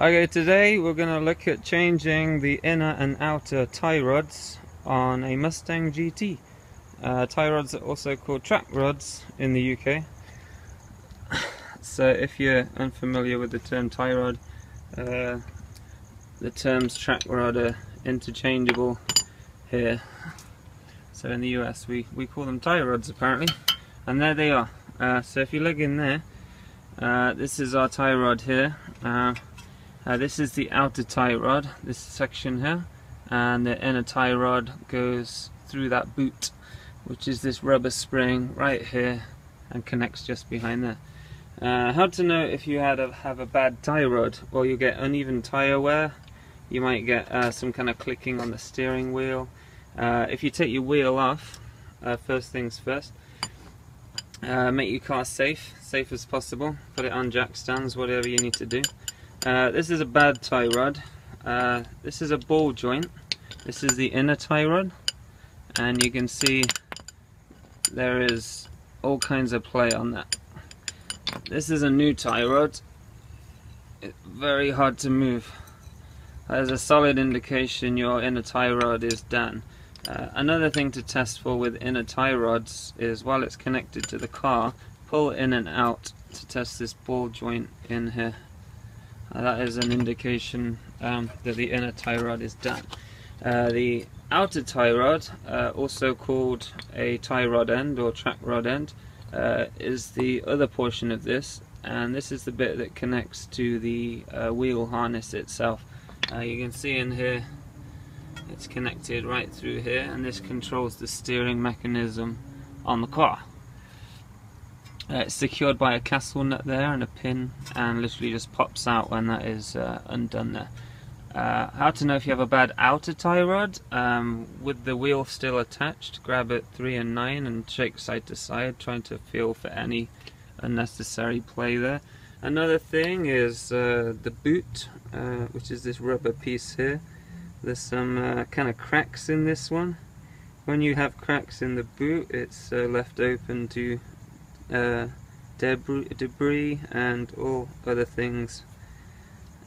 Okay, today we're going to look at changing the inner and outer tie rods on a Mustang GT. Tie rods are also called track rods in the UK. So if you're unfamiliar with the term tie rod, the terms track rod are interchangeable here. So in the US we call them tie rods apparently, and there they are. So if you look in there, this is our tie rod here. This is the outer tie rod, this section here, and the inner tie rod goes through that boot, which is this rubber spring right here and connects just behind there. How to know if you have a bad tie rod? Well, you get uneven tire wear, you might get some kind of clicking on the steering wheel. If you take your wheel off, first things first, make your car safe as possible, put it on jack stands, whatever you need to do. This is a bad tie rod. This is a ball joint. This is the inner tie rod, and you can see there is all kinds of play on that. This is a new tie rod. It's very hard to move. There's a solid indication your inner tie rod is done. Another thing to test for with inner tie rods is while it's connected to the car, pull in and out to test this ball joint in here. That is an indication that the inner tie rod is done. The outer tie rod, also called a tie rod end or track rod end, is the other portion of this, and this is the bit that connects to the wheel harness itself. You can see in here it's connected right through here, and this controls the steering mechanism on the car. It's secured by a castle nut there and a pin, and literally just pops out when that is undone there. How to know if you have a bad outer tie rod? With the wheel still attached, grab it 3 and 9 and shake side to side, trying to feel for any unnecessary play there. Another thing is the boot, which is this rubber piece here. There's some kind of cracks in this one. When you have cracks in the boot, it's left open to debris and all other things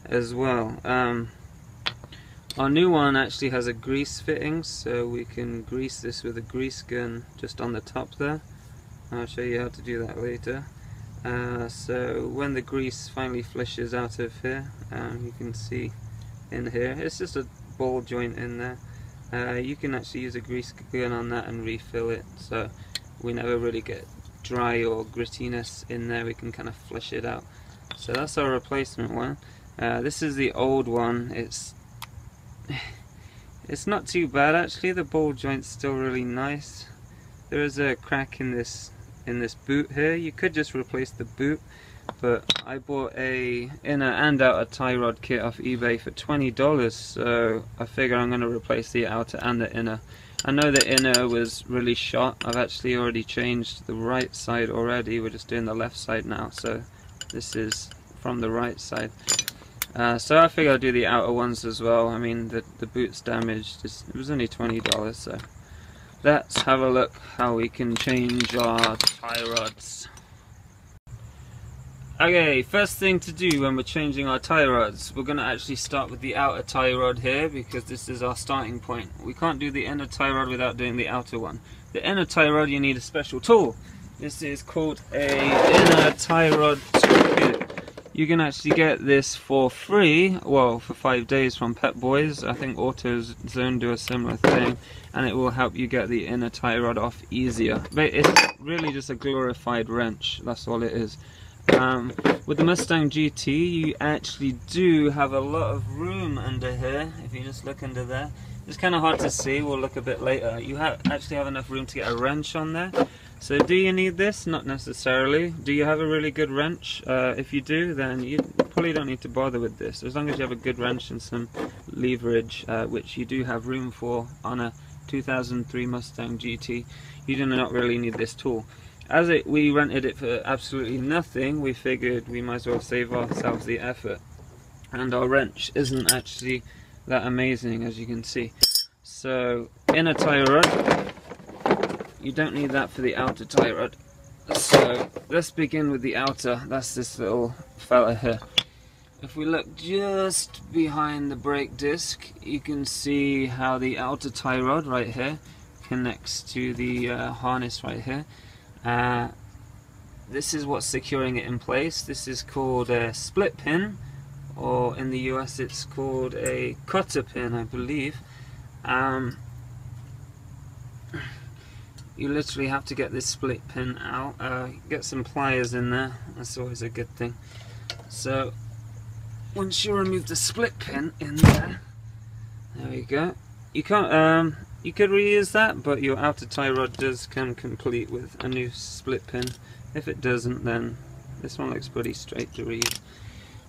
as well. Our new one actually has a grease fitting, so we can grease this with a grease gun just on the top there. I'll show you how to do that later. So when the grease finally flushes out of here, you can see in here, it's just a ball joint in there. You can actually use a grease gun on that and refill it, so we never really get dry or grittiness in there. We can kind of flush it out. So that's our replacement one. This is the old one. It's not too bad actually. The ball joint's still really nice. There is a crack in this boot here. You could just replace the boot, but I bought a inner and outer tie rod kit off eBay for $20, so I figure I'm going to replace the outer and the inner. I know the inner was really shot. I've actually already changed the right side already. We're just doing the left side now, so this is from the right side. So I figure I'll do the outer ones as well. I mean, the boot's damaged. It was only $20, so let's have a look how we can change our tie rods. Okay, first thing to do when we're changing our tie rods, we're going to actually start with the outer tie rod here, because this is our starting point. We can't do the inner tie rod without doing the outer one. The inner tie rod, you need a special tool. This is called a inner tie rod toolkit. You can actually get this for free, well, for 5 days from Pep Boys. I think AutoZone do a similar thing, and it will help you get the inner tie rod off easier. But it's really just a glorified wrench, that's all it is. With the Mustang GT, you actually do have a lot of room under here. If you just look under there, it's kind of hard to see, we'll look a bit later. You actually have enough room to get a wrench on there. So do you need this? Not necessarily. Do you have a really good wrench? If you do, then you probably don't need to bother with this. As long as you have a good wrench and some leverage, which you do have room for on a 2003 Mustang GT, you do not really need this tool. As we rented it for absolutely nothing, we figured we might as well save ourselves the effort. And our wrench isn't actually that amazing, as you can see. So, inner tie rod, you don't need that for the outer tie rod. So let's begin with the outer. That's this little fella here. if we look just behind the brake disc, you can see how the outer tie rod right here connects to the harness right here. This is what's securing it in place. This is called a split pin, or in the US it's called a cotter pin, I believe. You literally have to get this split pin out, get some pliers in there, that's always a good thing. So once you remove the split pin in there, there we go. You can't, you could reuse that, but your outer tie rod does come complete with a new split pin. If it doesn't, then this one looks pretty straight to reuse.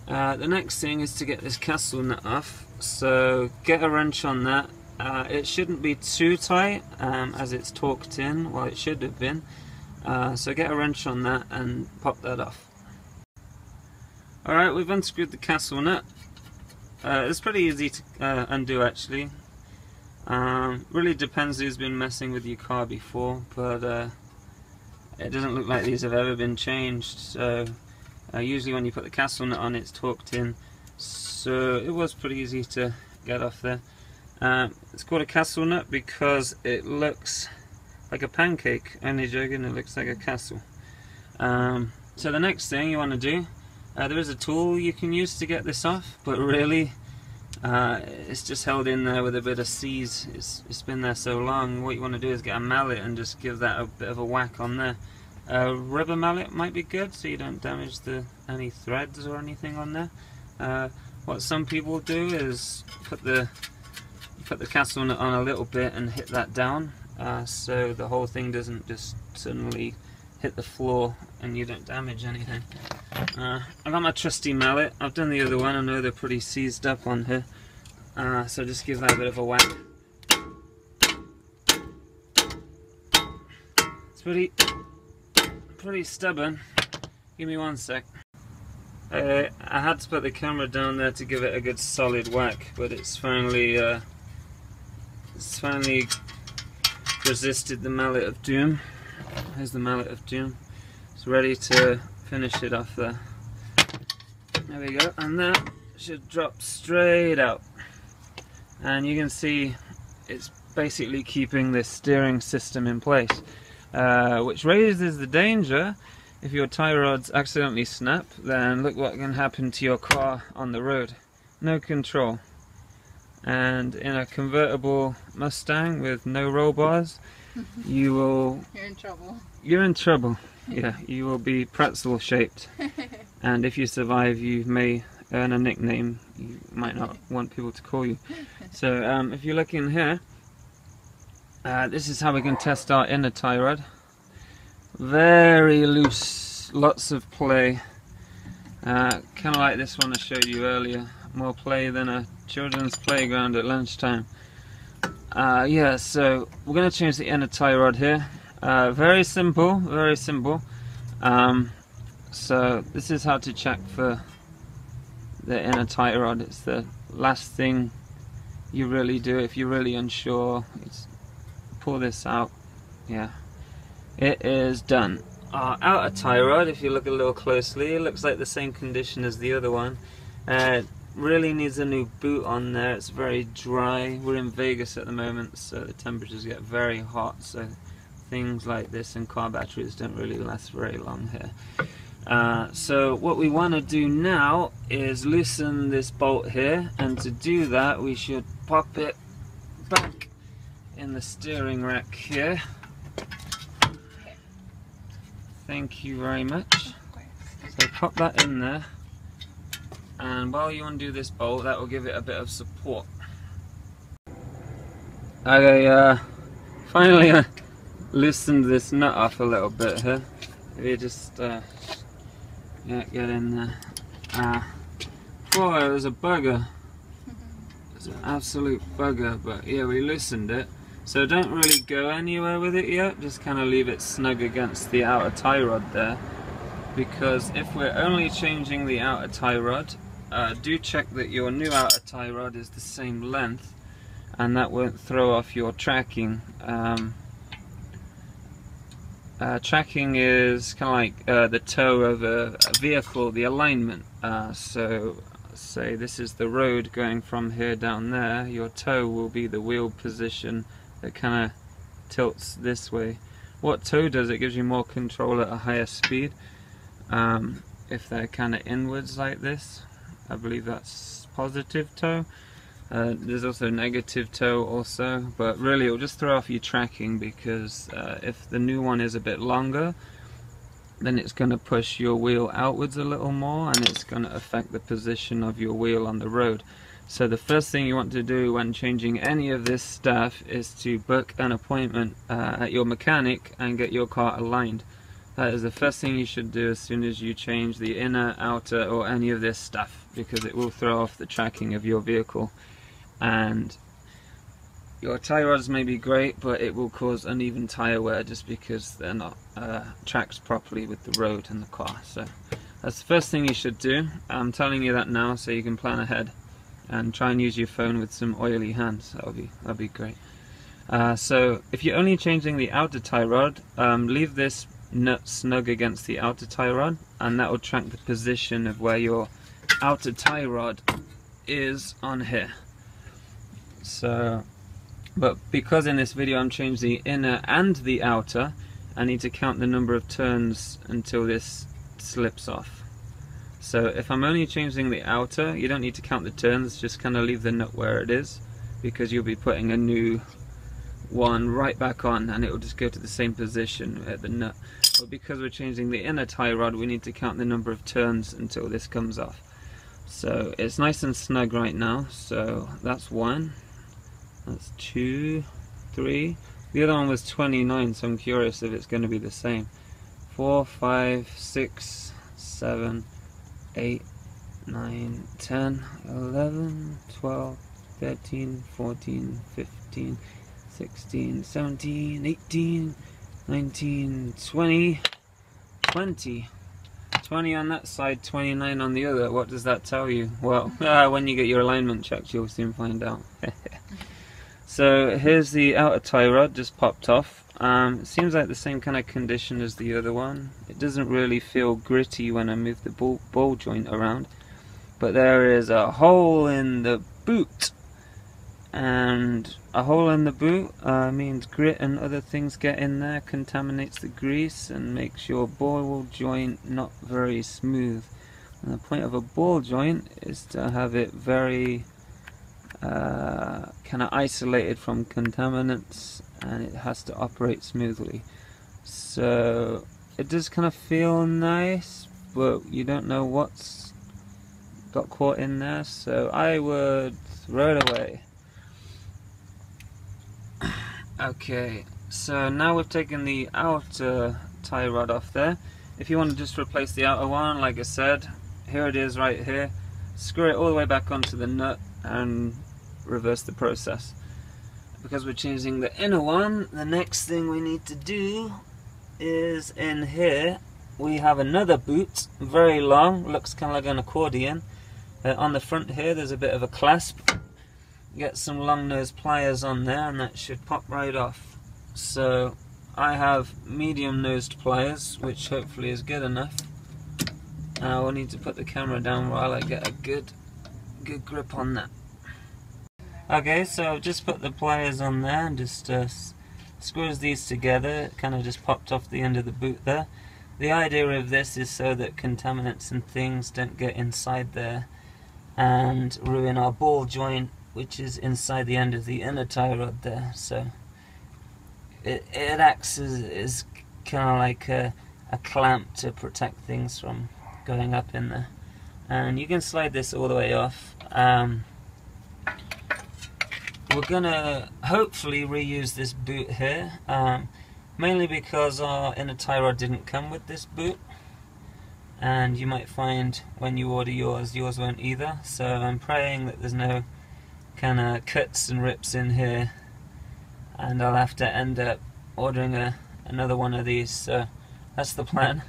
The next thing is to get this castle nut off, so get a wrench on that. It shouldn't be too tight as it's torqued in, well it should have been, so get a wrench on that and pop that off. Alright, we've unscrewed the castle nut. It's pretty easy to undo actually. Really depends who's been messing with your car before, but it doesn't look like these have ever been changed. So usually when you put the castle nut on, it's torqued in, so it was pretty easy to get off there. It's called a castle nut because it looks like a pancake, only joking, it looks like a castle. So the next thing you want to do, there is a tool you can use to get this off, but really it's just held in there with a bit of seize. It's been there so long. What you want to do is get a mallet and just give that a bit of a whack on there. A rubber mallet might be good so you don't damage any threads or anything on there. What some people do is put the castle nut on a little bit and hit that down, so the whole thing doesn't just suddenly hit the floor and you don't damage anything. I got my trusty mallet. I've done the other one. I know they're pretty seized up on here, so just give that a bit of a whack. It's pretty stubborn. Give me one sec. I had to put the camera down there to give it a good solid whack, but it's finally resisted the mallet of doom. Here's the mallet of doom. It's ready to finish it off there. There we go, and that should drop straight out. And you can see it's basically keeping this steering system in place, which raises the danger. If your tie rods accidentally snap, then look what can happen to your car on the road. No control. And in a convertible Mustang with no roll bars, you're in trouble. You're in trouble. Yeah, you will be pretzel shaped. And if you survive, you may earn a nickname you might not want people to call you. So if you look in here, this is how we can test our inner tie rod. Very loose, lots of play. Kind of like this one I showed you earlier. More play than a children's playground at lunchtime. Yeah, so we're going to change the inner tie rod here. Very simple, very simple. So this is how to check for the inner tie rod. It's the last thing you really do if you're really unsure. Pull this out. Yeah, it is done. Our outer tie rod, if you look a little closely, it looks like the same condition as the other one. Really needs a new boot on there. It's very dry. We're in Vegas at the moment, so the temperatures get very hot, so things like this and car batteries don't really last very long here. So what we want to do now is loosen this bolt here, and to do that we should pop it back in the steering rack here. Thank you very much. So pop that in there, and while you undo this bolt, that will give it a bit of support. Okay, finally loosened this nut off a little bit here. If you just yeah, get in there. Boy, it was a bugger. It was an absolute bugger, but yeah, we loosened it. So don't really go anywhere with it yet, just kind of leave it snug against the outer tie rod there. Because if we're only changing the outer tie rod, do check that your new outer tie rod is the same length, and that won't throw off your tracking. Tracking is kind of like the toe of a vehicle, the alignment. So say this is the road going from here down there, your toe will be the wheel position that kind of tilts this way. What toe does, it gives you more control at a higher speed. If they're kind of inwards like this, I believe that's positive toe. There's also negative toe also, but really it'll just throw off your tracking, because if the new one is a bit longer, then it's going to push your wheel outwards a little more, and it's going to affect the position of your wheel on the road. So the first thing you want to do when changing any of this stuff is to book an appointment at your mechanic and get your car aligned. That is the first thing you should do as soon as you change the inner, outer, or any of this stuff, because it will throw off the tracking of your vehicle. And your tie rods may be great, but it will cause uneven tire wear just because they're not tracked properly with the road and the car. So that's the first thing you should do. I'm telling you that now so you can plan ahead and try and use your phone with some oily hands. That'll be great. So if you're only changing the outer tie rod, leave this nut snug against the outer tie rod, and that will track the position of where your outer tie rod is on here. So, but because in this video I'm changing the inner and the outer, I need to count the number of turns until this slips off. So if I'm only changing the outer, you don't need to count the turns, just kind of leave the nut where it is, because you'll be putting a new one right back on and it will just go to the same position at the nut. But because we're changing the inner tie rod, we need to count the number of turns until this comes off. So it's nice and snug right now. So that's 1, that's 2, 3. The other one was 29, so I'm curious if it's going to be the same. 4, 5, 6, 7, 8, 9, 10, 11, 12, 13, 14, 15, 16, 17, 18, 19, 20, 20 on that side, 29 on the other. What does that tell you? Well, when you get your alignment checked, you'll soon find out. So here's the outer tie rod, just popped off. It seems like the same kind of condition as the other one. It doesn't really feel gritty when I move the ball joint around, but there is a hole in the boot, and a hole in the boot means grit and other things get in there, contaminates the grease and makes your ball joint not very smooth. And the point of a ball joint is to have it very kind of isolated from contaminants, and it has to operate smoothly. So it does kind of feel nice, but you don't know what's got caught in there, so I would throw it away. Okay, so now we've taken the outer tie rod off there. If you want to just replace the outer one, like I said, here it is right here. Screw it all the way back onto the nut and reverse the process. Because we're changing the inner one, the next thing we need to do is in here we have another boot, very long, looks kind of like an accordion. On the front here there's a bit of a clasp. Get some long nose pliers on there and that should pop right off. So I have medium nosed pliers, which hopefully is good enough. Now we'll need to put the camera down while I get a good grip on that. Okay, so I've just put the pliers on there and just squeeze these together. It kind of just popped off the end of the boot there. The idea of this is so that contaminants and things don't get inside there and ruin our ball joint, which is inside the end of the inner tie rod there. So it acts as kind of like a clamp to protect things from going up in there. And you can slide this all the way off. We're gonna hopefully reuse this boot here, mainly because our inner tie rod didn't come with this boot, and you might find when you order yours won't either. So I'm praying that there's no kind of cuts and rips in here, and I'll have to end up ordering another one of these. So that's the plan.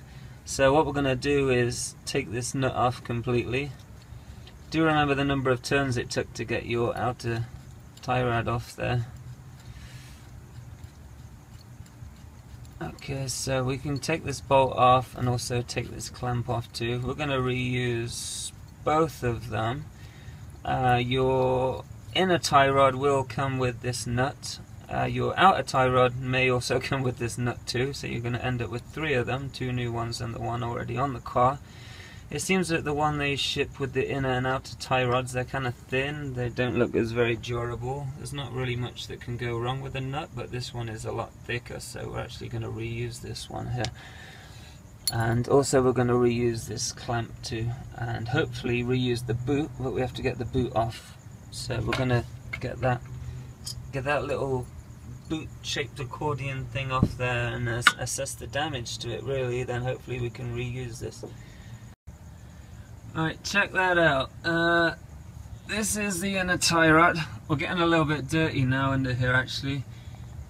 So what we're going to do is take this nut off completely. Do remember the number of turns it took to get your outer tie rod off there. Okay, so we can take this bolt off and also take this clamp off too. We're going to reuse both of them, your inner tie rod will come with this nut. Your outer tie rod may also come with this nut too, so you're going to end up with 3 of them, 2 new ones and the one already on the car. It seems that the one they ship with the inner and outer tie rods, they're kind of thin, they don't look as very durable. There's not really much that can go wrong with the nut, but this one is a lot thicker, so we're actually going to reuse this one here. And also we're going to reuse this clamp too, and hopefully reuse the boot, but we have to get the boot off. So we're going to get that little boot-shaped accordion thing off there and assess the damage to it really, then hopefully we can reuse this. Alright, check that out. This is the inner tie rod. We're getting a little bit dirty now under here actually.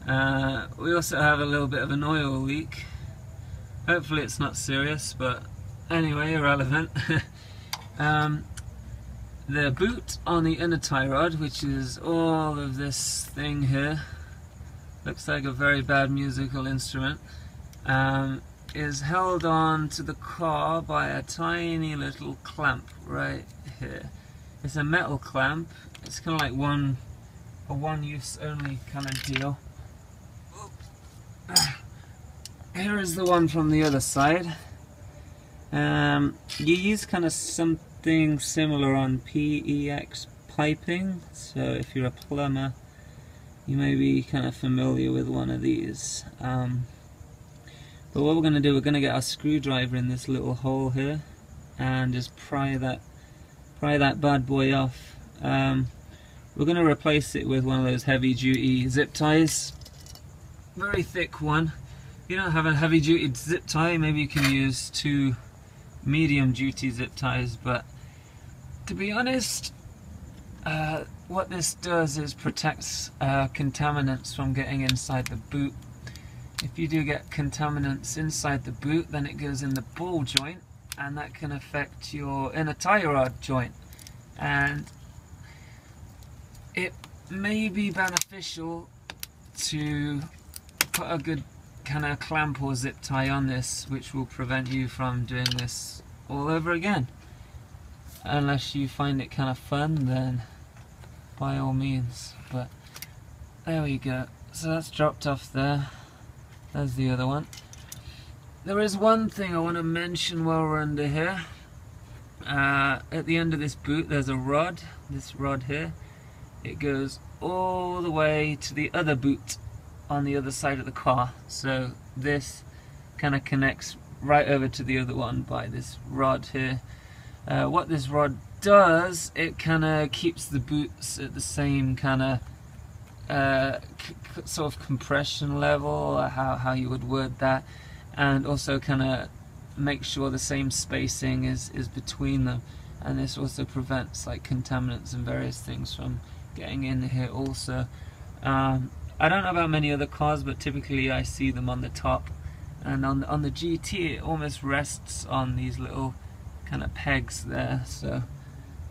We also have a little bit of an oil leak. Hopefully it's not serious, but anyway, irrelevant. The boot on the inner tie rod, which is all of this thing here, looks like a very bad musical instrument, is held on to the car by a tiny little clamp right here. It's a metal clamp. It's kind of like a one use only kind of deal. Here is the one from the other side. You use kind of something similar on PEX piping, so if you're a plumber you may be kind of familiar with one of these. But what we're going to do, we're going to get our screwdriver in this little hole here and just pry that bad boy off. We're going to replace it with one of those heavy duty zip ties, very thick one. If you don't have a heavy duty zip tie, maybe you can use 2 medium duty zip ties, but to be honest, what this does is protects contaminants from getting inside the boot. If you do get contaminants inside the boot, then it goes in the ball joint, and that can affect your inner tie rod joint. And it may be beneficial to put a good kind of clamp or zip tie on this, which will prevent you from doing this all over again. Unless you find it kind of fun, then by all means. But there we go. So that's dropped off there. There's the other one. There is one thing I want to mention while we're under here. At the end of this boot there's a rod, this rod here. It goes all the way to the other boot on the other side of the car. So this kind of connects right over to the other one by this rod here. What this rod does, it kind of keeps the boots at the same kind of sort of compression level, or how you would word that, and also kind of make sure the same spacing is between them, and this also prevents like contaminants and various things from getting in here also. I don't know about many other cars, but typically I see them on the top, and on the GT it almost rests on these little kind of pegs there, so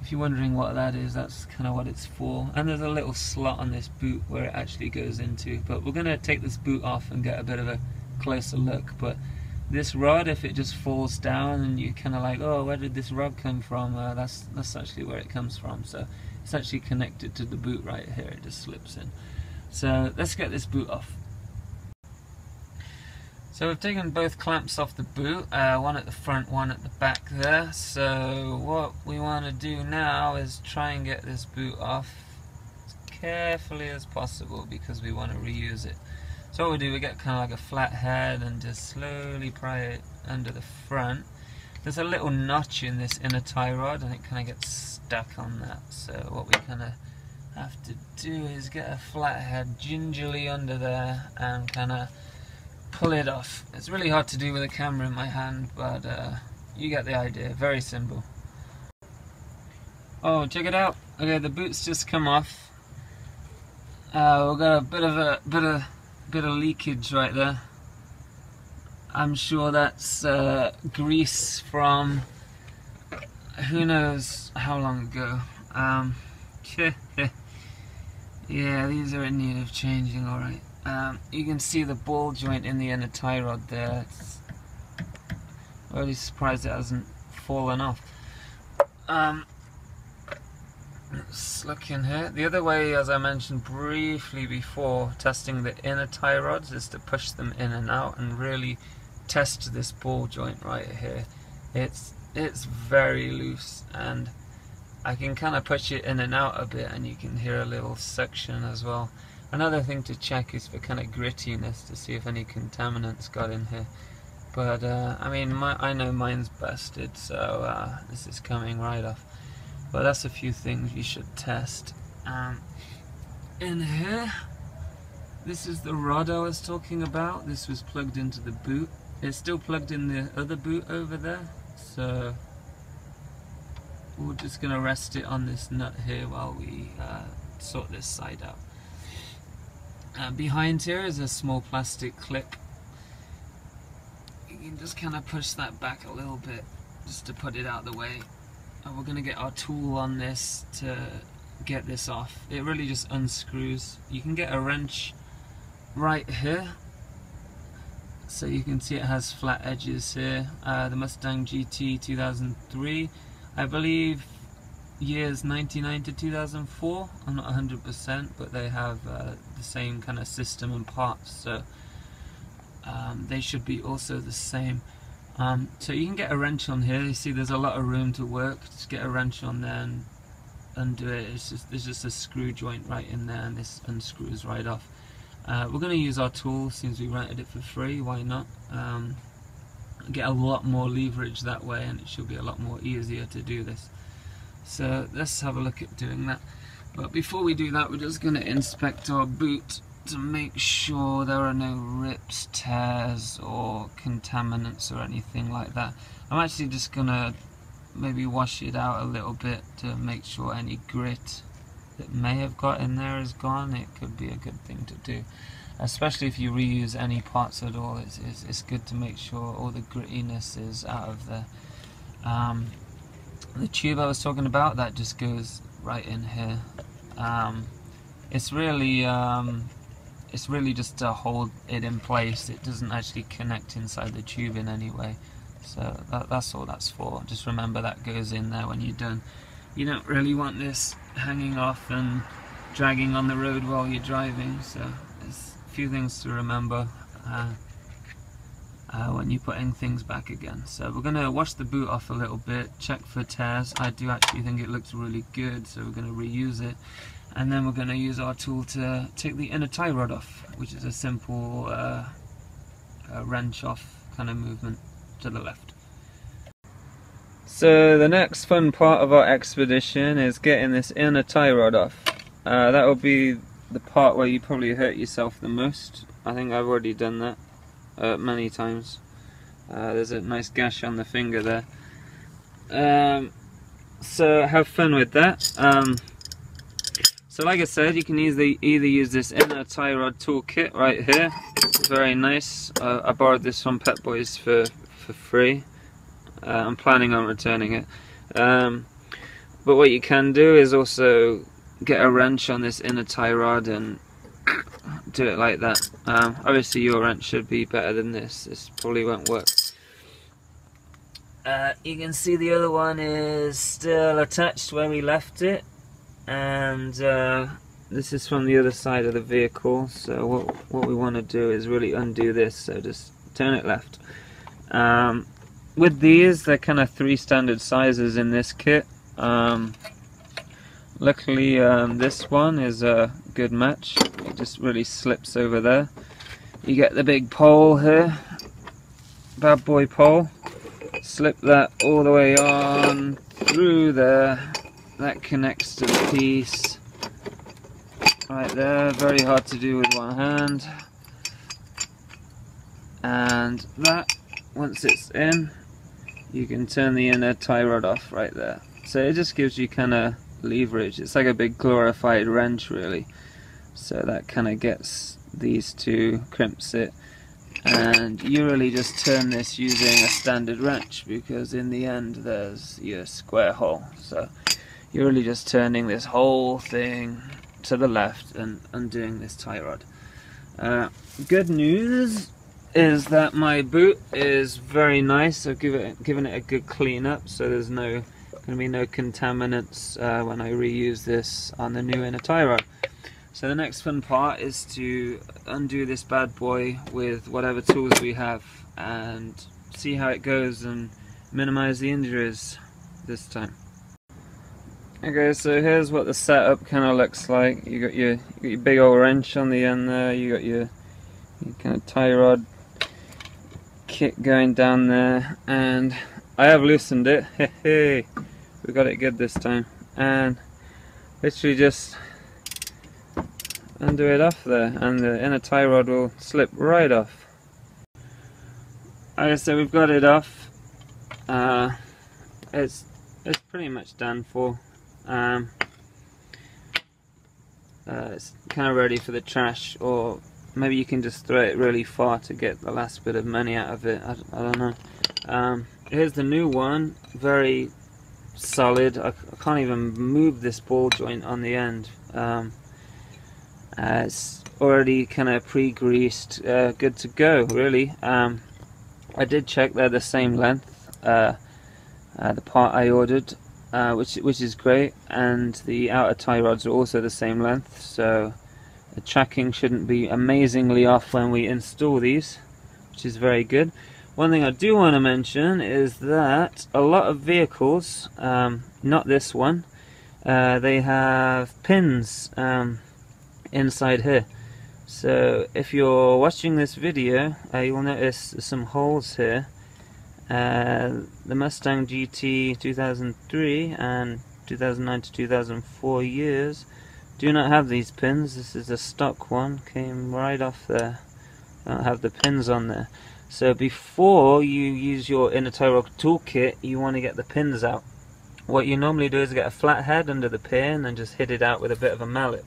if you're wondering what that is, that's kind of what it's for. And there's a little slot on this boot where it actually goes into, but we're going to take this boot off and get a bit of a closer look. But this rod, if it just falls down and you kind of like, oh, where did this rod come from, that's actually where it comes from. So it's actually connected to the boot right here, it just slips in. So let's get this boot off. So we've taken both clamps off the boot, one at the front, one at the back there. So what we want to do now is try and get this boot off as carefully as possible, because we want to reuse it. So what we do, we get kind of like a flat head and just slowly pry it under the front. There's a little notch in this inner tie rod and it kind of gets stuck on that. So what we kind of have to do is get a flat head gingerly under there and kind of pull it off. It's really hard to do with a camera in my hand, but you get the idea. Very simple. Oh, check it out. Okay, the boot's just come off. We've got a bit of leakage right there. I'm sure that's grease from who knows how long ago. Yeah, these are in need of changing, alright. You can see the ball joint in the inner tie rod there. I'm really surprised it hasn't fallen off. Let's look in here. The other way, as I mentioned briefly before, testing the inner tie rods is to push them in and out and really test this ball joint right here. It's very loose, and I can kind of push it in and out a bit, and you can hear a little suction as well. Another thing to check is for kind of grittiness, to see if any contaminants got in here. But I mean, I know mine's busted, so this is coming right off. But that's a few things you should test. In here, this is the rod I was talking about. This was plugged into the boot. It's still plugged in the other boot over there, so we're just going to rest it on this nut here while we sort this side out. Behind here is a small plastic clip. You can just kind of push that back a little bit just to put it out of the way. And we're going to get our tool on this to get this off. It really just unscrews. You can get a wrench right here, so you can see it has flat edges here. The Mustang GT 2003, I believe years 99 to 2004. I'm not 100%, but they have the same kind of system and parts, so they should be also the same. So you can get a wrench on here. You see there's a lot of room to work. Just get a wrench on there and undo it. There's just a screw joint right in there, and this unscrews right off. We're going to use our tool since we rented it for free. Why not? Get a lot more leverage that way, and it should be a lot more easier to do this. So let's have a look at doing that. But before we do that, we're just going to inspect our boot to make sure there are no rips, tears or contaminants or anything like that. I'm actually just gonna maybe wash it out a little bit to make sure any grit that may have got in there is gone. It could be a good thing to do, especially if you reuse any parts at all. It's good to make sure all the grittiness is out of there. The tube I was talking about, that just goes right in here. It's really just to hold it in place. It doesn't actually connect inside the tube in any way. So that's all that's for. Just remember that goes in there when you're done. You don't really want this hanging off and dragging on the road while you're driving. So there's a few things to remember when you're putting things back again. So we're going to wash the boot off a little bit, check for tears. I do actually think it looks really good, so we're going to reuse it. And then we're going to use our tool to take the inner tie rod off, which is a simple wrench off kind of movement to the left. So the next fun part of our expedition is getting this inner tie rod off. That will be the part where you probably hurt yourself the most. I think I've already done that many times. There's a nice gash on the finger there. So have fun with that. So like I said, you can either use this inner tie rod toolkit right here. It's very nice. I borrowed this from Pet Boys for free. I'm planning on returning it. But what you can do is also get a wrench on this inner tie rod and do it like that. Obviously your wrench should be better than this. This probably won't work. You can see the other one is still attached where we left it. And this is from the other side of the vehicle, so what we want to do is really undo this, so just turn it left. With these, they're kind of 3 standard sizes in this kit. Luckily this one is a good match. It just really slips over there. You get the big pole here, bad boy pole, slip that all the way on through there. That connects to the piece right there. Very hard to do with one hand. And that, once it's in, you can turn the inner tie rod off right there. So it just gives you kind of leverage. It's like a big glorified wrench really. So that kind of gets these two, crimps it. And you really just turn this using a standard wrench, because in the end there's your square hole. So you're really just turning this whole thing to the left and undoing this tie rod. Good news is that my boot is very nice. I've given it a good clean up, so there's no going to be no contaminants when I reuse this on the new inner tie rod. So the next fun part is to undo this bad boy with whatever tools we have and see how it goes and minimize the injuries this time. Okay, so here's what the setup kind of looks like. You got your big old wrench on the end there. You got your kind of tie rod kit going down there, and I have loosened it. Hey, we got it good this time, and literally just undo it off there, and the inner tie rod will slip right off. Okay, so we've got it off. It's pretty much done for. It's kind of ready for the trash, or maybe you can just throw it really far to get the last bit of money out of it. I don't know. Here's the new one, very solid. I can't even move this ball joint on the end. It's already kind of pre-greased, good to go really. I did check they're the same length, the part I ordered, which is great, and the outer tie rods are also the same length, so the tracking shouldn't be amazingly off when we install these, which is very good. One thing I do want to mention is that a lot of vehicles, not this one, they have pins inside here. So if you're watching this video, you will notice some holes here. The Mustang GT 2003 and 2009 to 2004 years do not have these pins. This is a stock one, came right off there. Don't have the pins on there. So before you use your inner tie rod toolkit, you want to get the pins out. What you normally do is get a flat head under the pin and just hit it out with a bit of a mallet.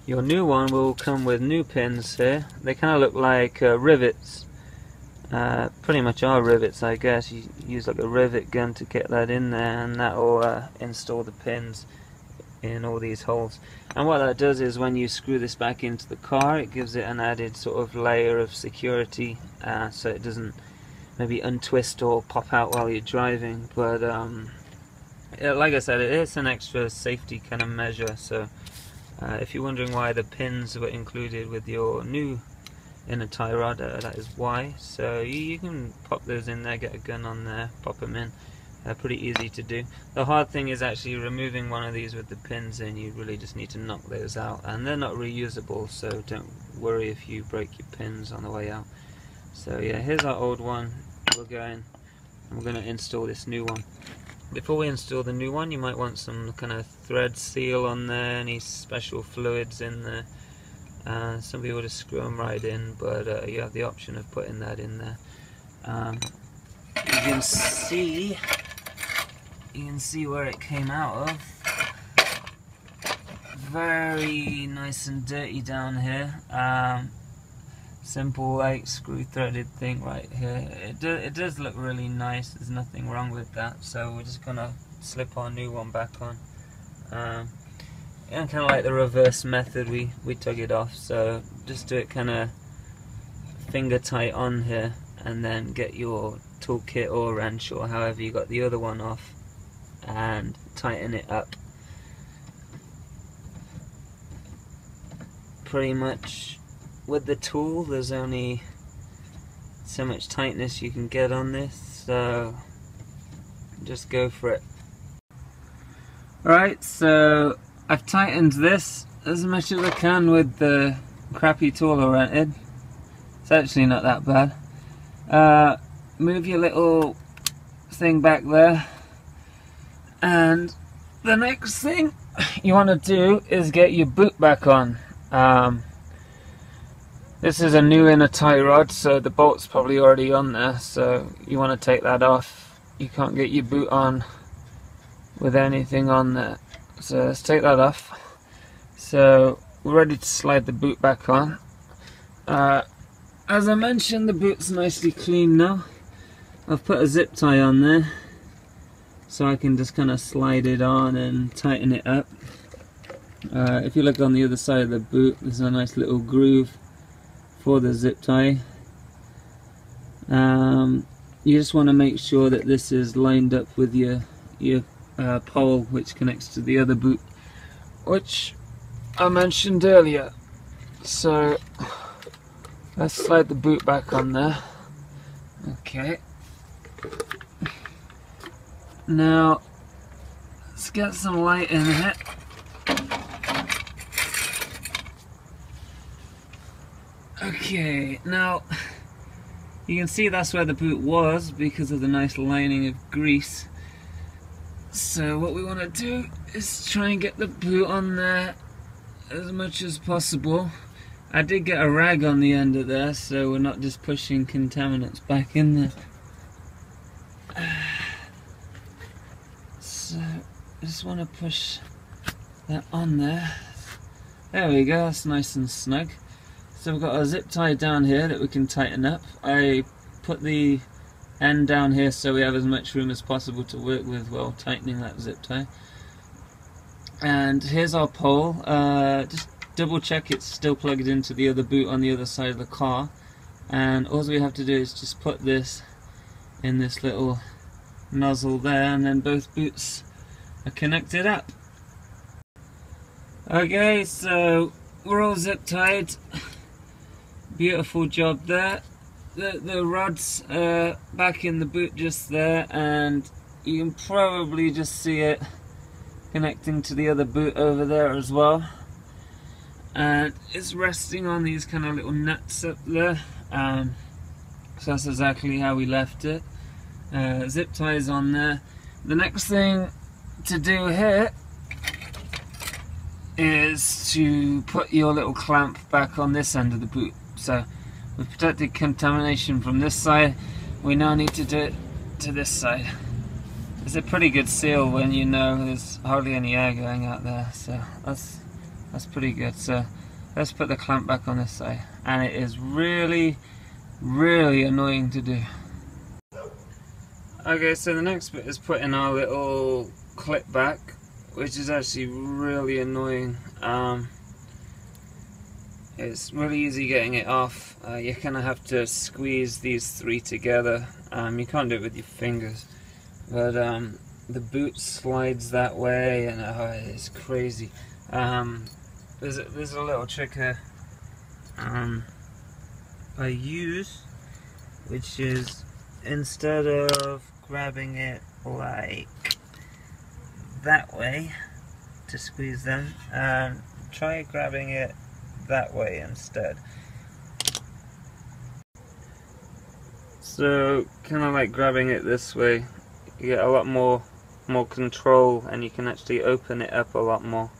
Your new one will come with new pins here. They kind of look like rivets. Pretty much are rivets, I guess. You use like a rivet gun to get that in there, and that will install the pins in all these holes. And what that does is when you screw this back into the car, it gives it an added sort of layer of security, so it doesn't maybe untwist or pop out while you're driving. But like I said, it is an extra safety kind of measure. So if you're wondering why the pins were included with your new inner tie rod, that is why. So you can pop those in there, get a gun on there, pop them in. Pretty easy to do. The hard thing is actually removing one of these with the pins in. You really just need to knock those out, and they're not reusable, so don't worry if you break your pins on the way out. So yeah, here's our old one. We're going to install this new one. Before we install the new one, you might want some kind of thread seal on there, any special fluids in there. Some people just screw them right in, but you have the option of putting that in there. You can see where it came out of. Very nice and dirty down here. Simple like screw threaded thing right here. It does look really nice. There's nothing wrong with that. So we're just gonna slip our new one back on. And kind of like the reverse method, we took it off. So just do it kind of finger tight on here, and then get your toolkit or wrench or however you got the other one off, and tighten it up. Pretty much with the tool, there's only so much tightness you can get on this, so just go for it. Alright, so I've tightened this as much as I can with the crappy tool I rented. It's actually not that bad. Move your little thing back there, and the next thing you want to do is get your boot back on. This is a new inner tie rod, so the bolt's probably already on there, so you want to take that off. You can't get your boot on with anything on there, so let's take that off. So we're ready to slide the boot back on. As I mentioned, the boot's nicely clean now. I've put a zip tie on there, so I can just kind of slide it on and tighten it up. If you look on the other side of the boot, there's a nice little groove for the zip tie. You just want to make sure that this is lined up with your your pole which connects to the other boot, which I mentioned earlier. So let's slide the boot back on there. Okay. Now let's get some light in it. Okay, now you can see that's where the boot was because of the nice lining of grease. So what we want to do is try and get the boot on there as much as possible. I did get a rag on the end of there, so we're not just pushing contaminants back in there. So I just want to push that on there. There we go, that's nice and snug. So we've got a zip tie down here that we can tighten up. I put the end down here so we have as much room as possible to work with while tightening that zip tie. And here's our pole. Just double check it's still plugged into the other boot on the other side of the car. And all we have to do is just put this in this little nozzle there, and then both boots are connected up. Okay, so we're all zip tied. Beautiful job there. The rod's back in the boot just there, and you can probably just see it connecting to the other boot over there as well. And it's resting on these kind of little nuts up there. So that's exactly how we left it. Zip ties on there. The next thing to do here is to put your little clamp back on this end of the boot. So we've protected contamination from this side, we now need to do it to this side. It's a pretty good seal when you know there's hardly any air going out there, so that's pretty good. So let's put the clamp back on this side, and it is really annoying to do. Okay, so the next bit is putting our little clip back, which is actually really annoying. It's really easy getting it off. You kind of have to squeeze these three together. You can't do it with your fingers, but the boot slides that way, and it's crazy. There's a little trick here I use, which is instead of grabbing it like that way to squeeze them, try grabbing it that way instead. So kind of like grabbing it this way, you get a lot more control, and you can actually open it up a lot more,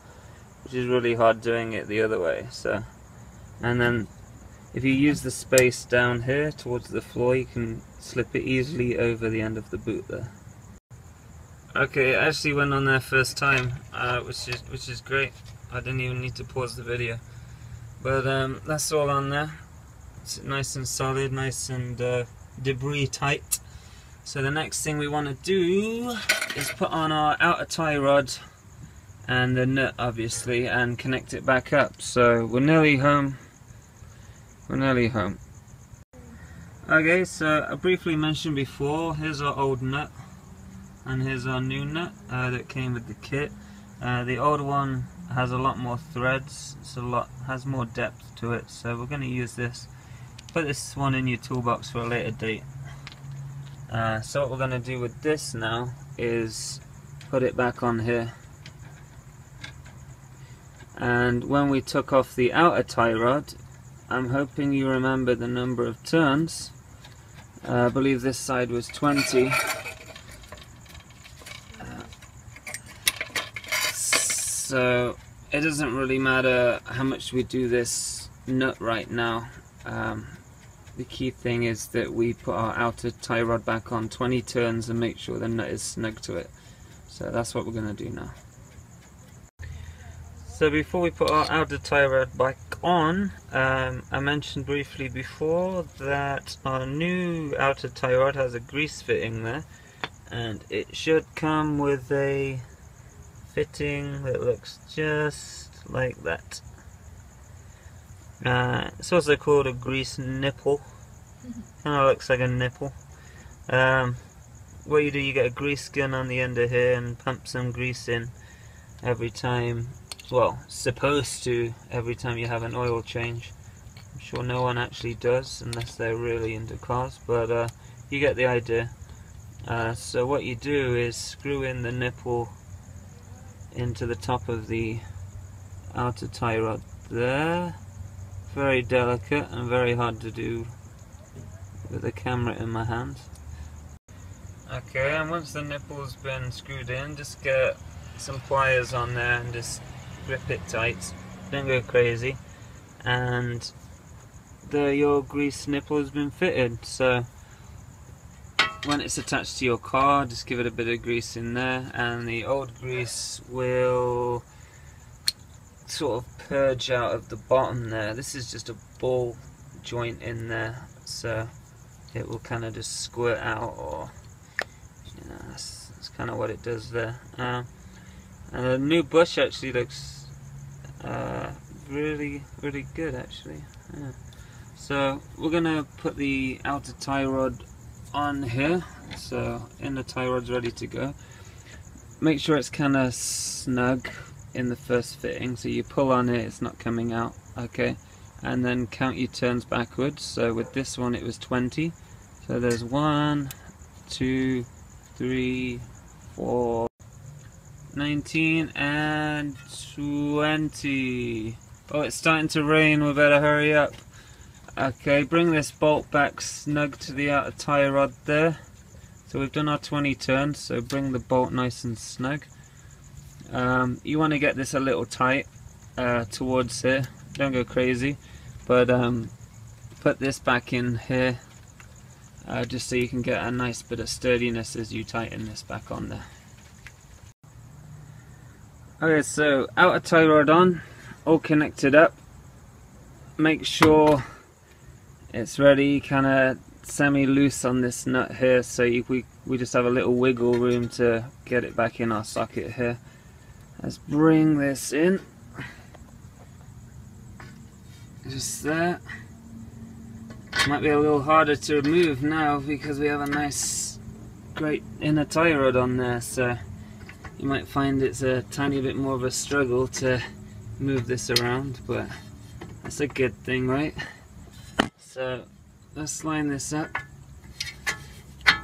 which is really hard doing it the other way. So, and then if you use the space down here towards the floor, you can slip it easily over the end of the boot there. Okay, it actually went on there first time, which is great. I didn't even need to pause the video. But that's all on there. It's nice and solid, nice and debris tight. So the next thing we want to do is put on our outer tie rod and the nut, obviously, and connect it back up. So we're nearly home. We're nearly home. Okay, so I briefly mentioned before, here's our old nut and here's our new nut that came with the kit. The old one has a lot more threads, has more depth to it, so we're going to use this. Put this one in your toolbox for a later date. So what we're going to do with this now is put it back on here. And when we took off the outer tie rod, I'm hoping you remember the number of turns. I believe this side was 20. So it doesn't really matter how much we do this nut right now. The key thing is that we put our outer tie rod back on 20 turns and make sure the nut is snug to it. So that's what we're going to do now. So before we put our outer tie rod back on, I mentioned briefly before that our new outer tie rod has a grease fitting there, and it should come with a fitting that looks just like that. It's also called a grease nipple. Kind of looks like a nipple. what you do, you get a grease gun on the end of here and pump some grease in every time. Well, supposed to every time you have an oil change. I'm sure no one actually does unless they're really into cars, but you get the idea. So what you do is screw in the nipple into the top of the outer tie rod there. Very delicate and very hard to do with the camera in my hand. Okay, and once the nipple's been screwed in, just get some pliers on there and just grip it tight. Don't go crazy. And there, your grease nipple has been fitted. So when it's attached to your car, just give it a bit of grease in there, and the old grease will sort of purge out of the bottom there. This is just a ball joint in there, so it will kind of just squirt out, or you know, that's kind of what it does there. And the new bush actually looks really good actually. Yeah. So we're gonna put the outer tie rod on here, so inner tie rod's ready to go. Make sure it's kind of snug in the first fitting, so you pull on it, it's not coming out, okay? And then count your turns backwards. So with this one it was 20, so there's 1, 2, 3, 4, 19 and 20. Oh, it's starting to rain, we better hurry up. Okay, bring this bolt back snug to the outer tie rod there. So we've done our 20 turns, so bring the bolt nice and snug. You want to get this a little tight towards here, don't go crazy, but put this back in here just so you can get a nice bit of sturdiness as you tighten this back on there. Okay, so outer tie rod on, all connected up. Make sure it's ready, kind of semi-loose on this nut here, so we just have a little wiggle room to get it back in our socket here. Let's bring this in, just there. Might be a little harder to remove now because we have a nice great inner tie rod on there, so you might find it's a tiny bit more of a struggle to move this around, but that's a good thing, right? So let's line this up. A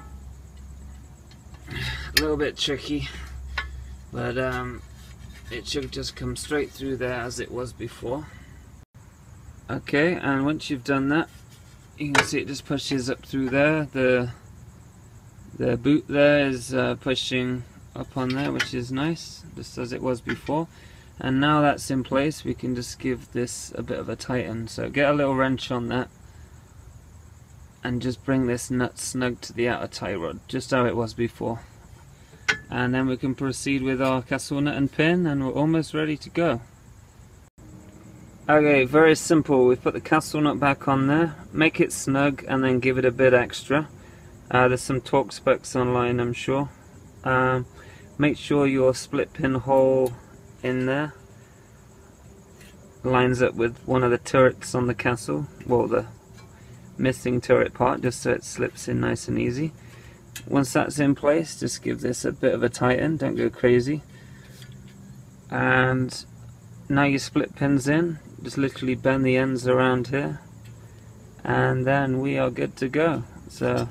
little bit tricky, but it should just come straight through there as it was before. Okay, and once you've done that, you can see it just pushes up through there. The boot there is pushing up on there, which is nice, just as it was before. And now that's in place, we can just give this a bit of a tighten. So get a little wrench on that and just bring this nut snug to the outer tie rod, just how it was before. And then we can proceed with our castle nut and pin, and we're almost ready to go. Okay, very simple. We've put the castle nut back on there, make it snug and then give it a bit extra. There's some torque specs online, I'm sure. Make sure your split pin hole in there lines up with one of the turrets on the castle, well, the missing turret part, just so it slips in nice and easy. Once that's in place, just give this a bit of a tighten, don't go crazy. And now your split pin's in, just literally bend the ends around here, and then we are good to go. So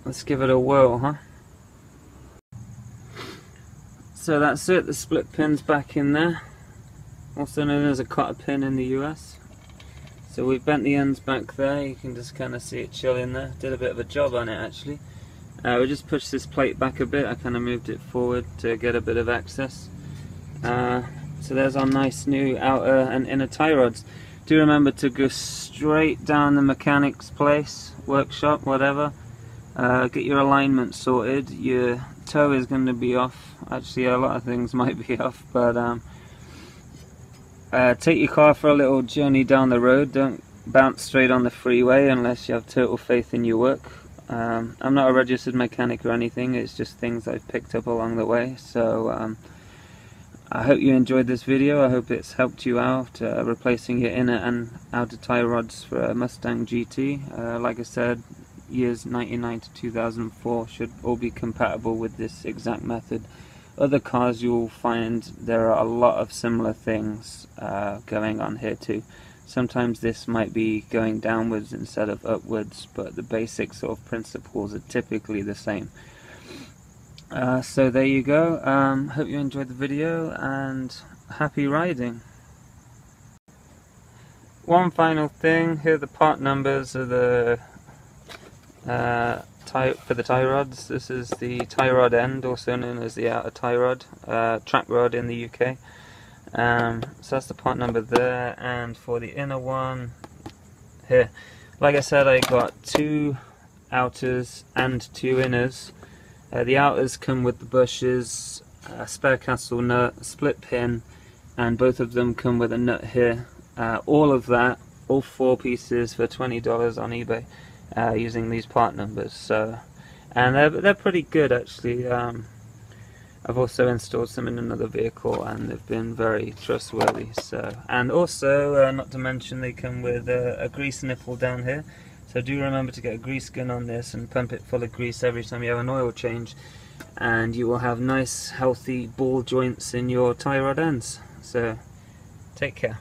let's give it a whirl, huh? So that's it, the split pin's back in there, also known as a cotter pin in the US. So we've bent the ends back there, you can just kind of see it chill in there. Did a bit of a job on it actually. We just pushed this plate back a bit, I kind of moved it forward to get a bit of access. So there's our nice new outer and inner tie rods. Do remember to go straight down the mechanic's place, workshop, whatever. Get your alignment sorted. Your toe is going to be off. Actually, a lot of things might be off, but take your car for a little journey down the road. Don't bounce straight on the freeway unless you have total faith in your work. I'm not a registered mechanic or anything, it's just things I've picked up along the way. So I hope you enjoyed this video. I hope it's helped you out replacing your inner and outer tie rods for a Mustang GT. Like I said, years 99 to 2004 should all be compatible with this exact method. Other cars you'll find there are a lot of similar things going on here too. Sometimes this might be going downwards instead of upwards, but the basic sort of principles are typically the same. So there you go. Hope you enjoyed the video and happy riding. One final thing, here are the part numbers of the for the tie rods. This is the tie rod end, also known as the outer tie rod, track rod in the UK. So that's the part number there, and for the inner one here, like I said, I got 2 outers and 2 inners. The outers come with the bushes, spare castle nut, split pin, and both of them come with a nut here. All of that, all 4 pieces for $20 on eBay, using these part numbers. So, and they're pretty good actually. I've also installed some in another vehicle and they've been very trustworthy. So, and also, not to mention, they come with a grease nipple down here. So do remember to get a grease gun on this and pump it full of grease every time you have an oil change, and you will have nice healthy ball joints in your tie rod ends. So take care.